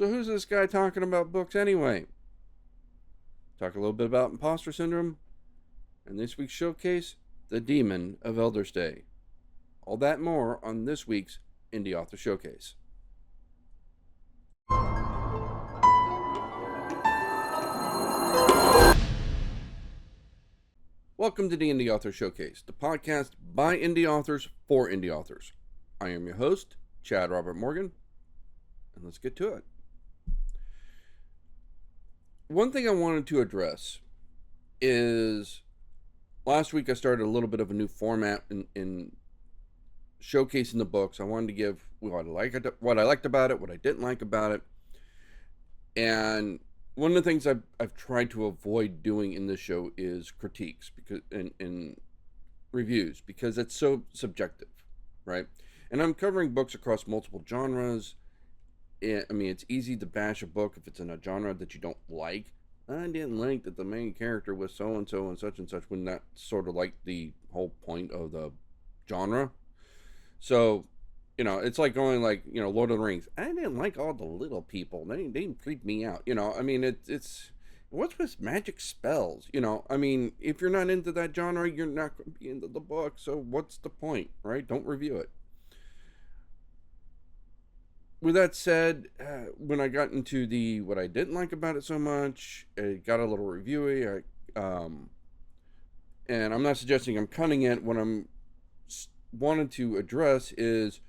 So who's this guy talking about books anyway? Talk a little bit about imposter syndrome, and this week's showcase, the Demon of Eldersday. All that and more on this week's Indie Author Showcase. Welcome to the Indie Author Showcase, the podcast by indie authors for indie authors. I am your host, Chad Robert Morgan, and let's get to it. One thing I wanted to address is last week I started a little bit of a new format in showcasing the books. I wanted to give what I liked about it, what I didn't like about it, and one of the things I've tried to avoid doing in this show is critiques because in reviews, because it's so subjective, right? And I'm covering books across multiple genres. I mean, it's easy to bash a book if it's in a genre that you don't like. I didn't like that the main character was so and such, when that's sort of like the whole point of the genre. So, it's like going Lord of the Rings. I didn't like all the little people. They creeped me out. I mean, it's what's with magic spells? I mean, if you're not into that genre, you're not going to be into the book. So what's the point, right? Don't review it. With that said, when I got into what I didn't like about it so much, it got a little reviewy. And I'm not suggesting I'm cutting it. What I'm wanted to address is,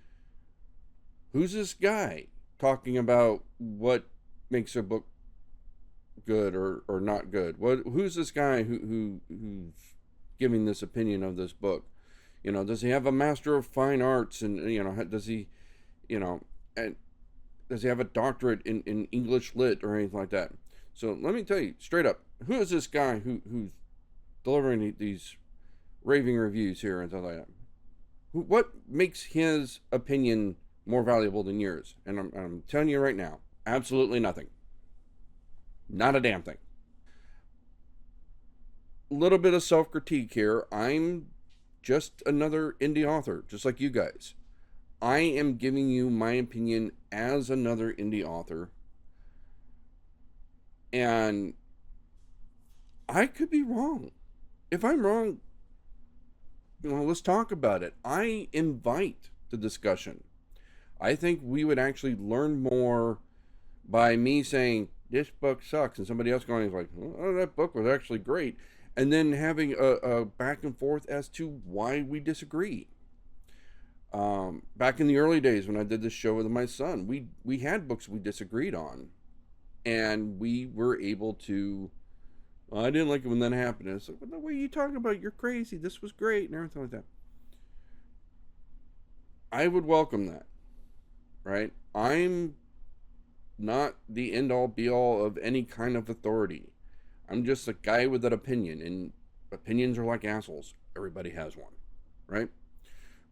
who's this guy talking about what makes a book good or not good? Who's this guy who's giving this opinion of this book? Does he have a Master of Fine Arts, and does he, and does he have a doctorate in English Lit or anything like that? So let me tell you straight up, who is this guy who's delivering these raving reviews here and stuff like that? What makes his opinion more valuable than yours? And I'm telling you right now, absolutely nothing. Not a damn thing. A little bit of self-critique here. I'm just another indie author, just like you guys. I am giving you my opinion as another indie author. And I could be wrong. If I'm wrong, let's talk about it. I invite the discussion. I think we would actually learn more by me saying, this book sucks, and somebody else going like, oh, that book was actually great. And then having a back and forth as to why we disagree. Back in the early days when I did this show with my son, we had books we disagreed on, and we were able to, I didn't like it when that happened. And it's like, what are you talking about? You're crazy. This was great, and everything like that. I would welcome that, right? I'm not the end-all be-all of any kind of authority. I'm just a guy with an opinion, and opinions are like assholes. Everybody has one, right?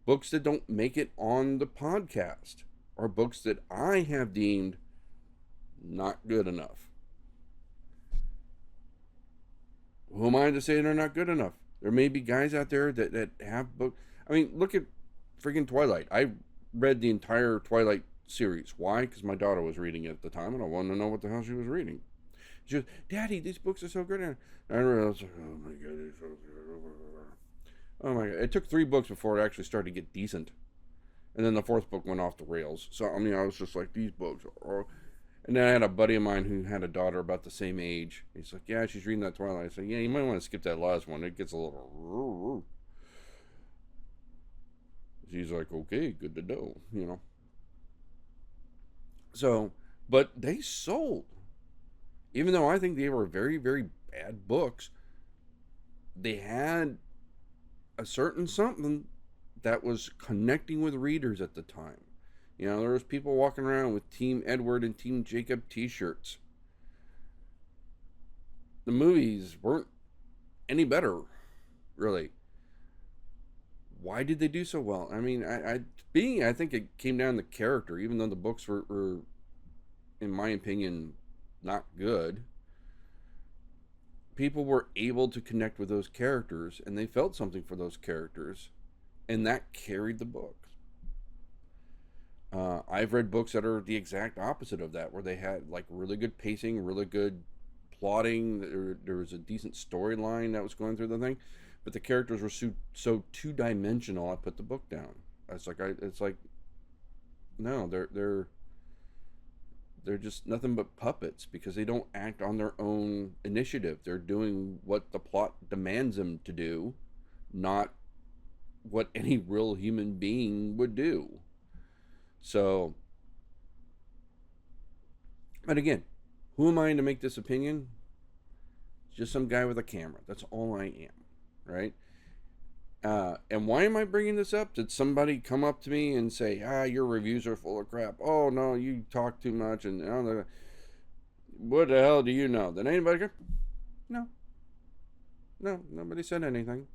Books that don't make it on the podcast are books that I have deemed not good enough. Who am I to say they're not good enough? There may be guys out there that have books. I mean, look at freaking Twilight. I read the entire Twilight series. Why? Because my daughter was reading it at the time, and I wanted to know what the hell she was reading. She goes, Daddy, these books are so good. And I realized, oh my God, oh my God. It took 3 books before it actually started to get decent. And then the 4th book went off the rails. So, I mean, I was just like, these books are... And then I had a buddy of mine who had a daughter about the same age. He's like, yeah, she's reading that Twilight. I said, yeah, you might want to skip that last one. It gets a little... She's like, okay, good to know, So, but they sold. Even though I think they were very, very bad books, they had a certain something that was connecting with readers at the time. There was people walking around with Team Edward and Team Jacob t-shirts. The movies weren't any better, really. Why did they do so well? I mean, I think it came down to character, even though the books were, in my opinion, not good. People were able to connect with those characters, and they felt something for those characters, and that carried the book. I've read books that are the exact opposite of that, where they had like really good pacing, really good plotting. There was a decent storyline that was going through the thing, but the characters were so two dimensional. I put the book down. It's like no, they're just nothing but puppets because they don't act on their own initiative. They're doing what the plot demands them to do, not what any real human being would do. So, but again, who am I to make this opinion? Just some guy with a camera. That's all I am, right? And why am I bringing this up? Did somebody come up to me and say, your reviews are full of crap. Oh, no, you talk too much. And what the hell do you know? Did anybody go? No. No, nobody said anything.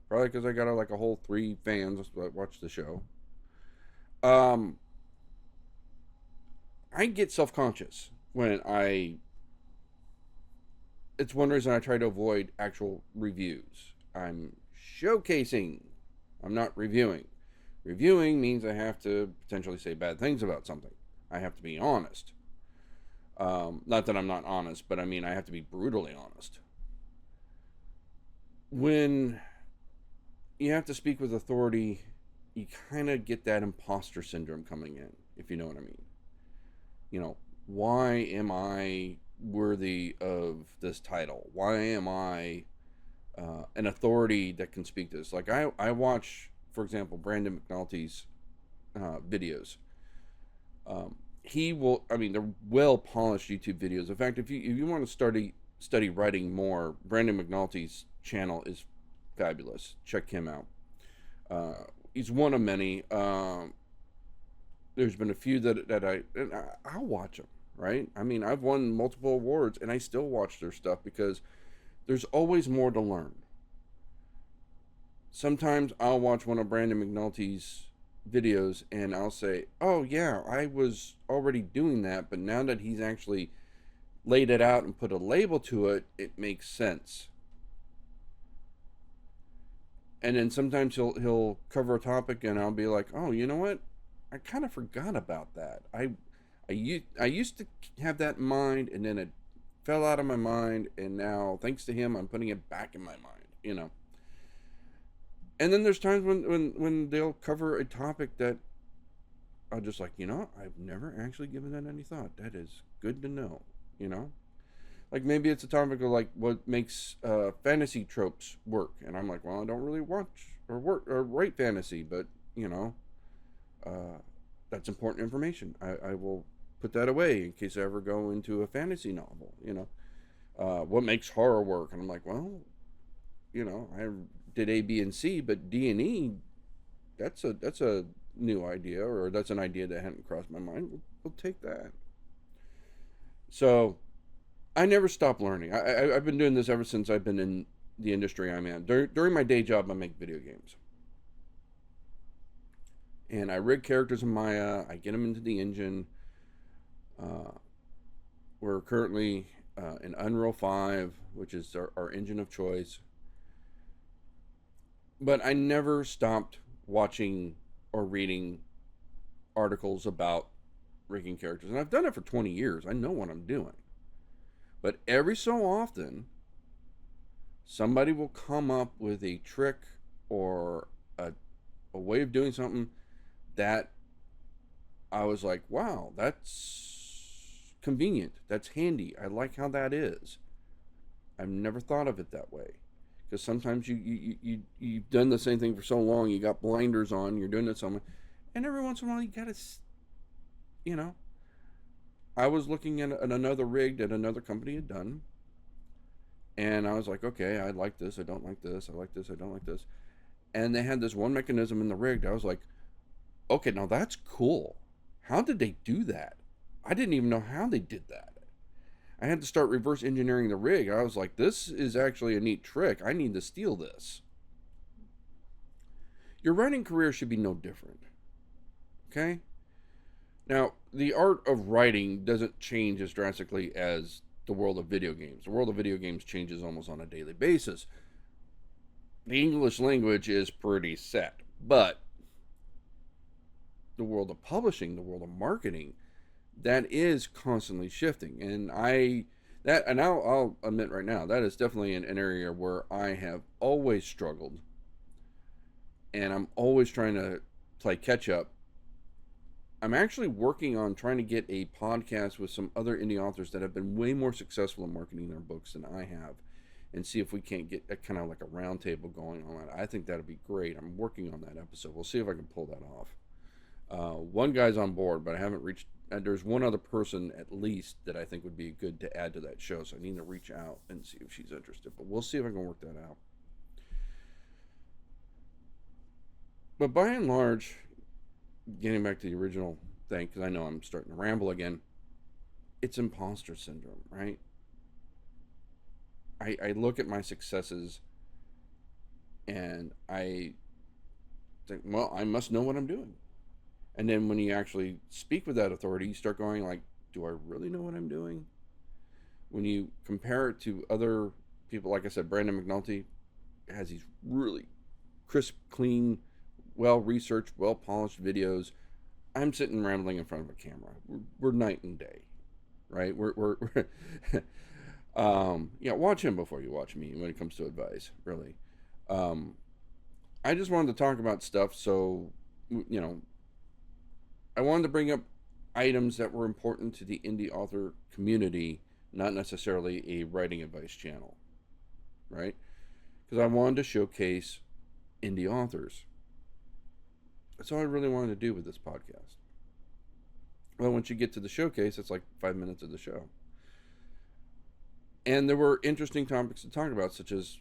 Probably because I got like a whole 3 fans that watch the show. I get self-conscious when it's one reason I try to avoid actual reviews. I'm showcasing. I'm not reviewing. Reviewing means I have to potentially say bad things about something. I have to be honest. Not that I'm not honest, but I mean I have to be brutally honest. When you have to speak with authority, you kind of get that imposter syndrome coming in, if you know what I mean. You know, why am I worthy of this title? Why am I an authority that can speak this? Like I watch, for example, Brandon McNulty's videos. They're well polished YouTube videos. In fact, if you want to study writing more, Brandon McNulty's channel is fabulous. Check him out. He's one of many. There's been a few that I'll watch them, right? I mean, I've won multiple awards and I still watch their stuff because there's always more to learn. Sometimes I'll watch one of Brandon McNulty's videos and I'll say, oh yeah, I was already doing that, but now that he's actually laid it out and put a label to it, it makes sense. And then sometimes he'll cover a topic and I'll be like, oh, you know what? I kind of forgot about that. I used to have that in mind, and then it fell out of my mind, and now, thanks to him, I'm putting it back in my mind, you know. And then there's times when they'll cover a topic that I'll just like, you know, I've never actually given that any thought. That is good to know, you know. Like maybe it's a topic of like what makes fantasy tropes work, and I'm like, well, I don't really watch or write fantasy, but you know, that's important information. I will put that away in case I ever go into a fantasy novel. You know, what makes horror work, and I'm like, well, you know, I did A, B, and C, but D&E, that's a new idea, or that's an idea that hadn't crossed my mind. We'll take that. So I never stop learning. I've been doing this ever since I've been in the industry I'm in. During my day job, I make video games. And I rig characters in Maya. I get them into the engine. We're currently in Unreal 5, which is our engine of choice. But I never stopped watching or reading articles about rigging characters. And I've done it for 20 years. I know what I'm doing. But every so often, somebody will come up with a trick or a way of doing something that I was like, wow, that's convenient. That's handy. I like how that is. I've never thought of it that way. Because sometimes you've done the same thing for so long, you got blinders on, you're doing it somewhere, and every once in a while you gotta, you know. I was looking at another rig that another company had done, and I was like, okay, I like this, I don't like this, I like this, I don't like this. And they had this one mechanism in the rig that I was like, okay, now that's cool. How did they do that? I didn't even know how they did that. I had to start reverse engineering the rig. I was like, this is actually a neat trick. I need to steal this. Your writing career should be no different. Okay? Now, the art of writing doesn't change as drastically as the world of video games. The world of video games changes almost on a daily basis. The English language is pretty set, but the world of publishing, the world of marketing, that is constantly shifting. And I'll admit right now, that is definitely an area where I have always struggled, and I'm always trying to play catch up. I'm actually working on trying to get a podcast with some other indie authors that have been way more successful in marketing their books than I have, and see if we can't get a kind of like a roundtable going on that. I think that'd be great. I'm working on that episode. We'll see if I can pull that off. One guy's on board, but I haven't reached. There's one other person at least that I think would be good to add to that show, so I need to reach out and see if she's interested. But we'll see if I can work that out. But by and large, getting back to the original thing, because I know I'm starting to ramble again, it's imposter syndrome, right? I look at my successes and I think, well, I must know what I'm doing. And then when you actually speak with that authority, you start going like, do I really know what I'm doing? When you compare it to other people, like I said, Brandon McNulty has these really crisp, clean, well-researched, well-polished videos. I'm sitting rambling in front of a camera. We're night and day, right? We're watch him before you watch me when it comes to advice, really. I just wanted to talk about stuff, so, I wanted to bring up items that were important to the indie author community, not necessarily a writing advice channel, right? Because I wanted to showcase indie authors. That's all I really wanted to do with this podcast. Well, once you get to the showcase, it's like 5 minutes of the show. And there were interesting topics to talk about, such as,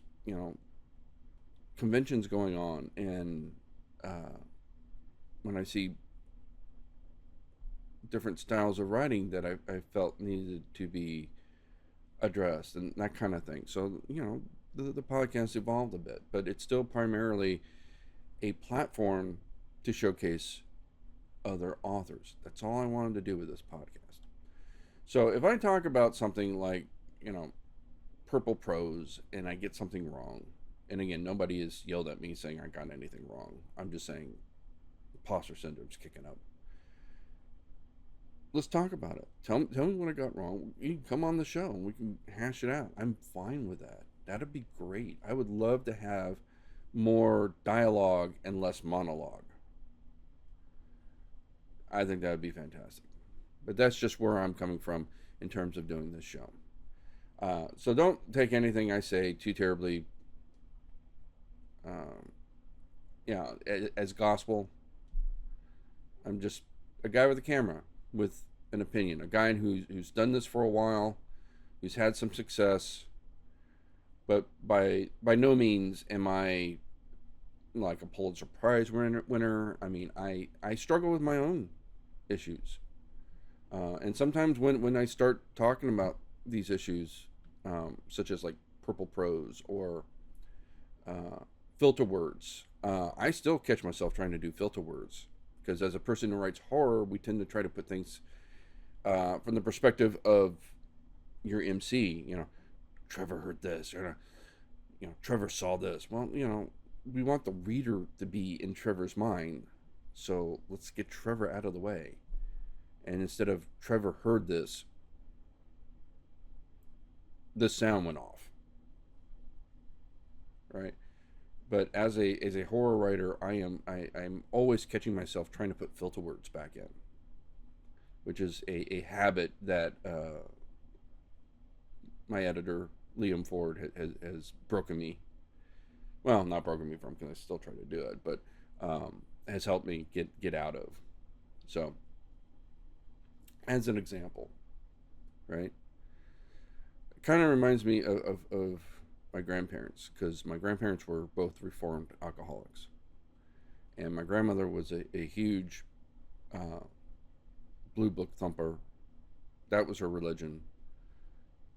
conventions going on. And when I see different styles of writing that I felt needed to be addressed and that kind of thing. So, the podcast evolved a bit, but it's still primarily a platform to showcase other authors. That's all I wanted to do with this podcast. So if I talk about something like, purple prose and I get something wrong, and again, nobody has yelled at me saying I got anything wrong. I'm just saying imposter syndrome's kicking up. Let's talk about it. Tell me what I got wrong. You can come on the show and we can hash it out. I'm fine with that. That'd be great. I would love to have more dialogue and less monologue. I think that would be fantastic. But that's just where I'm coming from in terms of doing this show. So don't take anything I say too terribly, as gospel. I'm just a guy with a camera with an opinion, a guy who's done this for a while, who's had some success, but by no means am I like a Pulitzer Prize winner. I mean, I struggle with my own issues, and sometimes when I start talking about these issues, such as like purple prose or filter words, I still catch myself trying to do filter words, because as a person who writes horror, we tend to try to put things from the perspective of your MC. Trevor heard this, or Trevor saw this. Well, we want the reader to be in Trevor's mind, so let's get Trevor out of the way. And instead of Trevor heard this sound went off, right? But as a horror writer, I'm always catching myself trying to put filter words back in, which is a habit that my editor Liam Ford has broken me. Well, not broken me from, because I still try to do it, but has helped me get out of. So, as an example, right? It kind of reminds me of my grandparents, because my grandparents were both reformed alcoholics, and my grandmother was a huge blue book thumper. That was her religion,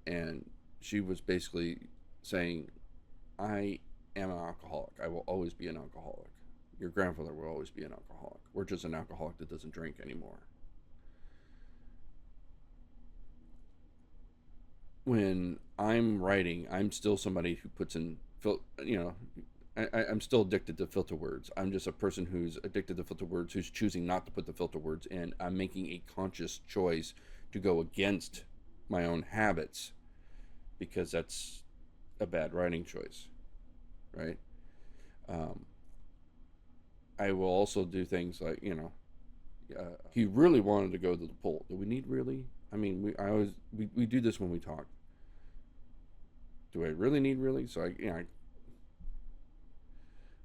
and she was basically saying, I am an alcoholic. I will always be an alcoholic. Your grandfather will always be an alcoholic. We're just an alcoholic that doesn't drink anymore. When I'm writing, I'm still somebody who puts in, I'm still addicted to filter words. I'm just a person who's addicted to filter words, who's choosing not to put the filter words in. I'm making a conscious choice to go against my own habits because that's a bad writing choice, right? Um, I will also do things like, he really wanted to go to the poll. Do we need really? I mean, we do this when we talk. Do I really need really? So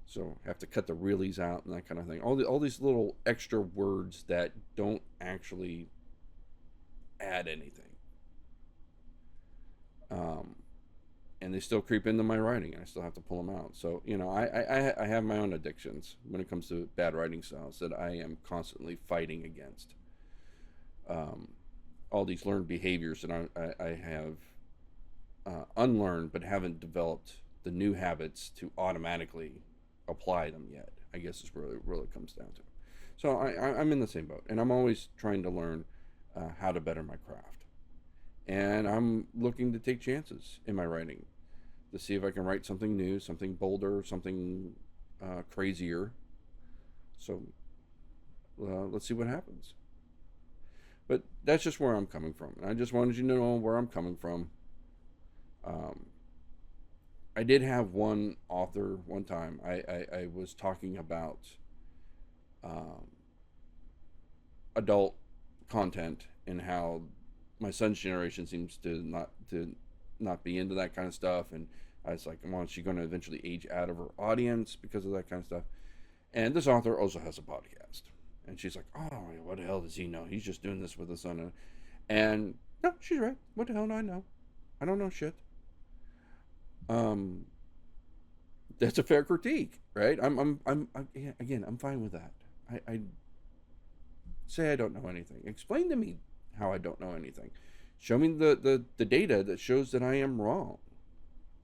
so have to cut the reallys out and that kind of thing. All these little extra words that don't actually add anything. And they still creep into my writing, and I still have to pull them out. So, I have my own addictions when it comes to bad writing styles that I am constantly fighting against. All these learned behaviors that I have unlearned, but haven't developed the new habits to automatically apply them yet, I guess is really comes down to. So I'm in the same boat, and I'm always trying to learn how to better my craft. And I'm looking to take chances in my writing to see if I can write something new, something bolder, something crazier. So let's see what happens. But that's just where I'm coming from. And I just wanted you to know where I'm coming from. I did have one author one time. I was talking about adult content and how my son's generation seems to not be into that kind of stuff, and I was like, well, is she going to eventually age out of her audience because of that kind of stuff? And this author also has a podcast, and she's like, oh, what the hell does he know? He's just doing this with his son. And no, she's right. What the hell do I know? I don't know shit. That's a fair critique, right? I'm again, I'm fine with that. I say I don't know anything. Explain to me how I don't know anything. Show me the data that shows that I am wrong.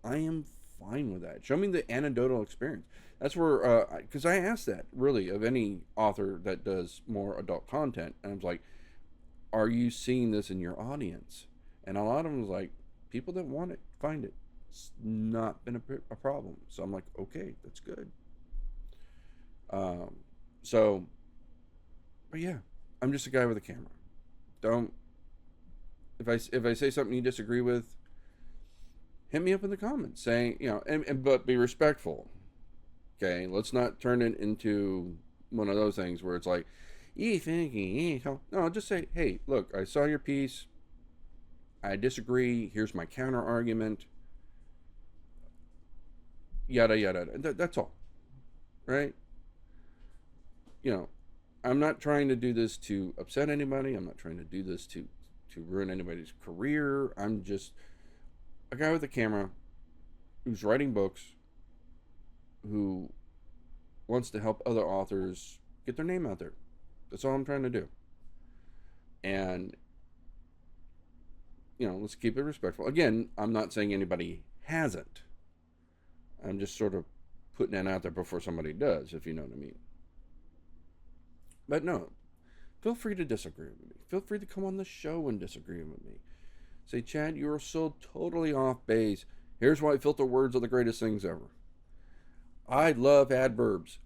I am fine with that. Show me the anecdotal experience. That's where, because I asked that really of any author that does more adult content, and I was like, are you seeing this in your audience? And a lot of them was like, people that want it find it. It's not been a problem. So I'm like, okay, that's good. But yeah, I'm just a guy with a camera. Don't, if I say something you disagree with, hit me up in the comments saying, but be respectful. Okay, let's not turn it into one of those things where it's like, no, just say, hey, look, I saw your piece, I disagree, here's my counter argument, yada yada. That's all, right? I'm not trying to do this to upset anybody. I'm not trying to do this to ruin anybody's career. I'm just a guy with a camera who's writing books, who wants to help other authors get their name out there. That's all I'm trying to do. And, let's keep it respectful. Again, I'm not saying anybody hasn't. I'm just sort of putting that out there before somebody does, if you know what I mean. But no, feel free to disagree with me. Feel free to come on the show and disagree with me. Say, Chad, you are so totally off base. Here's why filter words are the greatest things ever. I love adverbs.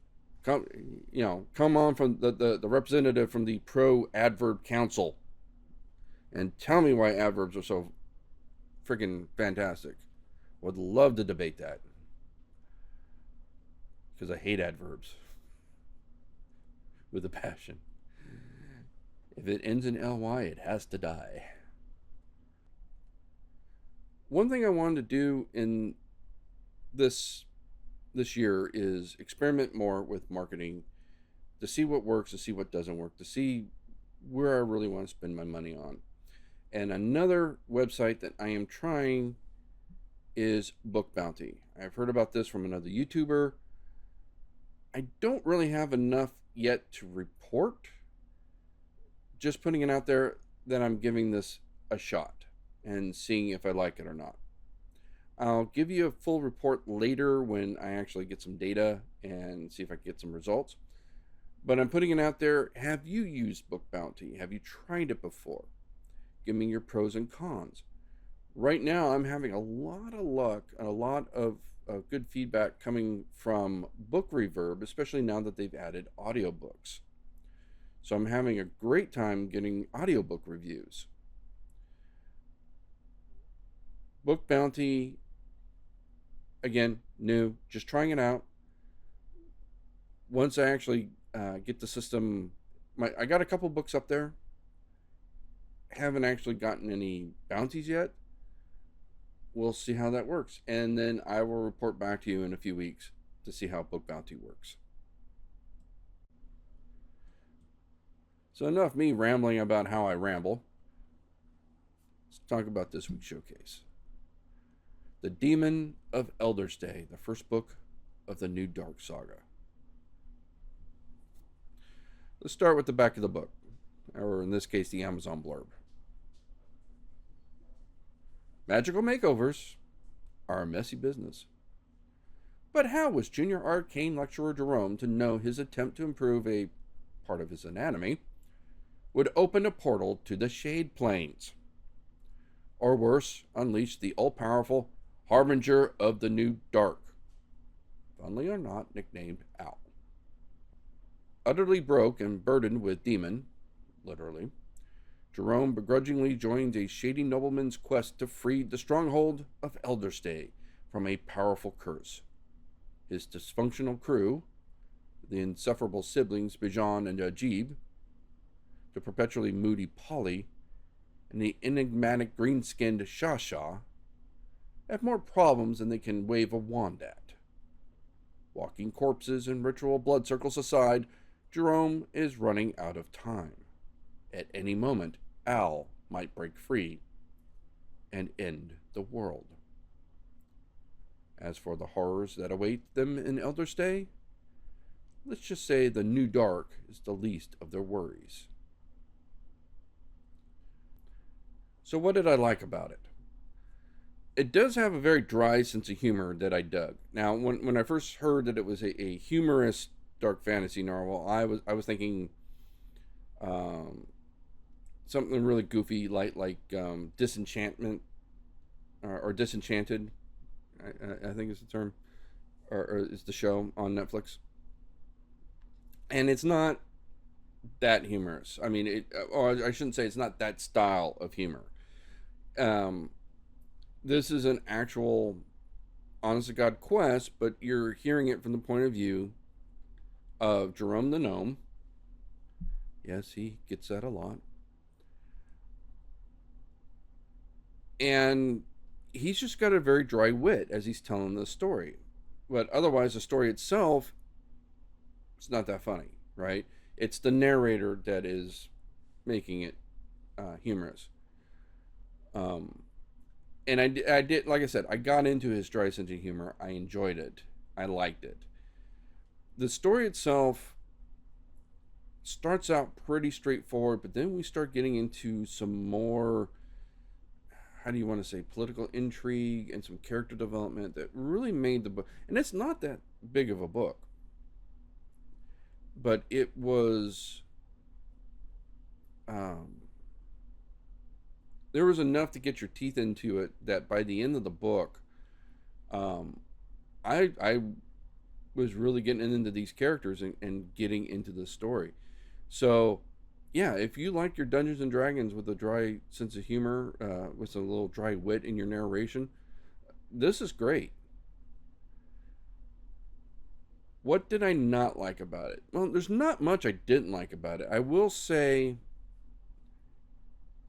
Come on from the representative from the Pro Adverb Council and tell me why adverbs are so freaking fantastic. Would love to debate that. Because I hate adverbs. With a passion. If it ends in ly, it has to die. One thing I wanted to do in this year is experiment more with marketing, to see what works, to see what doesn't work, to see where I really want to spend my money on. And another website that I am trying is BookBounty. I've heard about this from another YouTuber. I don't really have enough yet to report. Just putting it out there that I'm giving this a shot and seeing if I like it or not. I'll give you a full report later when I actually get some data and see if I can get some results. But I'm putting it out there. Have you used BookBounty? Have you tried it before? Give me your pros and cons. Right now, I'm having a lot of luck and a lot of of good feedback coming from Book Reverb, especially now that they've added audiobooks. So I'm having a great time getting audiobook reviews. BookBounty, again, new, just trying it out. Once I actually get the system, I got a couple books up there. Haven't actually gotten any bounties yet. We'll see how that works. And then I will report back to you in a few weeks to see how BookBounty works. So enough me rambling about how I ramble. Let's talk about this week's showcase. The Demon of Eldersday, the first book of the new Dark Saga. Let's start with the back of the book, or in this case, the Amazon blurb. Magical makeovers are a messy business. But how was junior arcane lecturer Jerome to know his attempt to improve a part of his anatomy would open a portal to the Shade Plains? Or worse, unleash the all-powerful Harbinger of the New Dark, funnily or not nicknamed Owl. Utterly broke and burdened with demon, literally, Jerome begrudgingly joins a shady nobleman's quest to free the stronghold of Eldersday from a powerful curse. His dysfunctional crew, the insufferable siblings Bijan and Ajib, the perpetually moody Polly, and the enigmatic green-skinned Shasha, have more problems than they can wave a wand at. Walking corpses and ritual blood circles aside, Jerome is running out of time. At any moment, Al might break free and end the world. As for the horrors that await them in Eldersday, let's just say the New Dark is the least of their worries. So what did I like about it? It does have a very dry sense of humor that I dug. Now, when I first heard that it was a humorous dark fantasy novel, I was thinking something really goofy, like Disenchantment or Disenchanted, I think is the term, or is the show on Netflix. And it's not that humorous. I mean, or I shouldn't say it's not that style of humor. This is an actual honest to God quest, but you're hearing it from the point of view of Jerome the Gnome. Yes, he gets that a lot. And he's just got a very dry wit as he's telling the story. But otherwise, the story itself, it's not that funny, right? It's the narrator that is making it humorous. And I did, like I said, I got into his dry sense of humor. I enjoyed it. I liked it. The story itself starts out pretty straightforward, but then we start getting into some more, how do you want to say, political intrigue and some character development that really made the book. And it's not that big of a book, but it was, there was enough to get your teeth into it that by the end of the book, I was really getting into these characters and getting into the story. So, yeah, if you like your Dungeons and Dragons with a dry sense of humor, with a little dry wit in your narration, this is great. What did I not like about it? Well, there's not much I didn't like about it. I will say,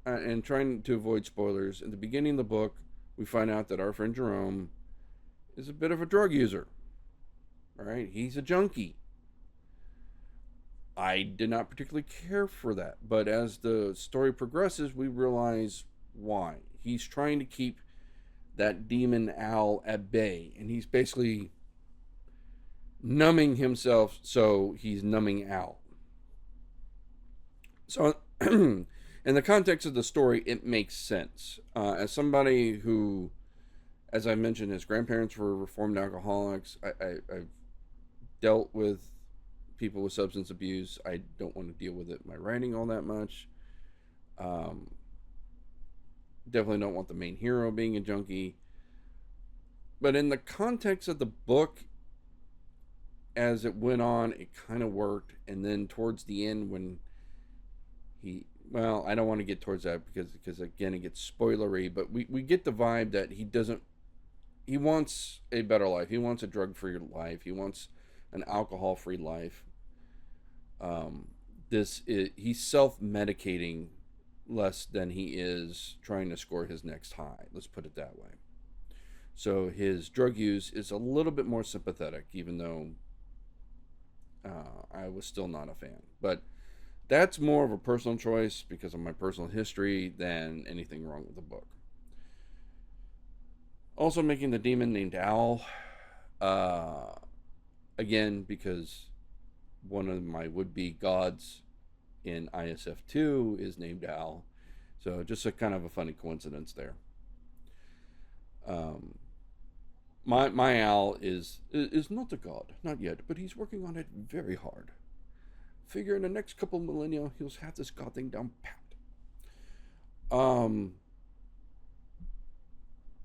and trying to avoid spoilers, at the beginning of the book, we find out that our friend Jerome is a bit of a drug user. All right, he's a junkie. I did not particularly care for that, but as the story progresses, we realize why. He's trying to keep that demon Owl at bay, and he's basically numbing himself, so he's numbing Owl. So, in the context of the story, it makes sense. As somebody who, as I mentioned, his grandparents were reformed alcoholics, I've dealt with people with substance abuse. I don't want to deal with it in my writing all that much. Definitely don't want the main hero being a junkie. But in the context of the book, as it went on, it kind of worked. And then towards the end, when well, I don't want to get towards that because again, it gets spoilery, but we get the vibe that he wants a better life. He wants a drug-free life. He wants an alcohol-free life. He's self-medicating less than he is trying to score his next high. Let's put it that way. So his drug use is a little bit more sympathetic, even though I was still not a fan. But that's more of a personal choice because of my personal history than anything wrong with the book. Also making the demon named Owl. Again, because one of my would-be gods in ISF2 is named Owl. So just a kind of a funny coincidence there. My owl is not a god, not yet, but he's working on it very hard. Figure in the next couple millennia he'll have this god thing down pat.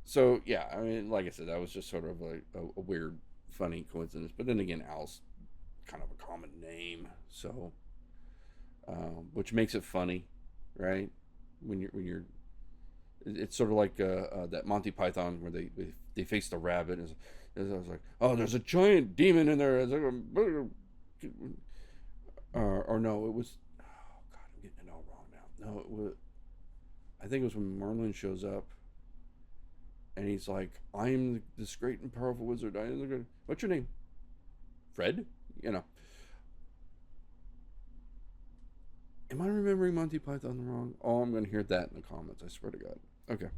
So yeah, I mean, like I said, that was just sort of a weird, funny coincidence. But then again, Owl's kind of a common name, so which makes it funny, right? When you're it's sort of like that Monty Python where they face the rabbit. And I was like, oh, there's a giant demon in there. Or no, it was. Oh God, I'm getting it all wrong now. No, it was. I think it was when Merlin shows up, and he's like, "I'm this great and powerful wizard. What's your name? Fred? You know." Am I remembering Monty Python wrong? Oh, I'm going to hear that in the comments. I swear to God. Okay.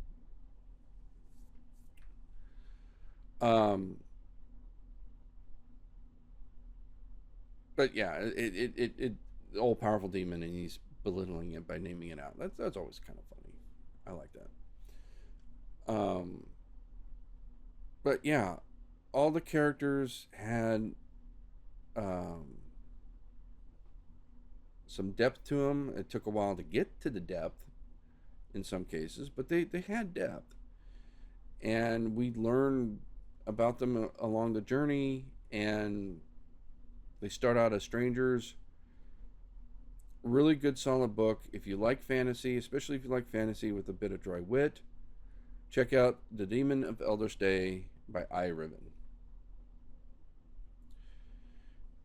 But yeah, it all powerful demon, and he's belittling it by naming it out. That's always kind of funny. I like that. But yeah, all the characters had some depth to them. It took a while to get to the depth in some cases, but they had depth, and we learned about them along the journey. And they start out as strangers. Really good, solid book. If you like fantasy, especially if you like fantasy with a bit of dry wit, check out The Demon of Eldersday by I. Riven.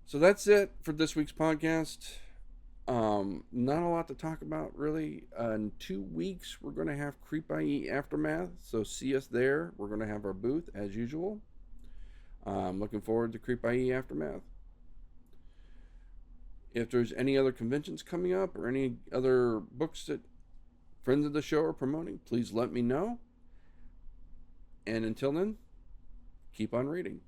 So that's it for this week's podcast. Not a lot to talk about, really. In 2 weeks, we're going to have Creep IE Aftermath, so see us there. We're going to have our booth, as usual. Looking forward to Creep IE Aftermath. If there's any other conventions coming up or any other books that friends of the show are promoting, please let me know. And until then, keep on reading.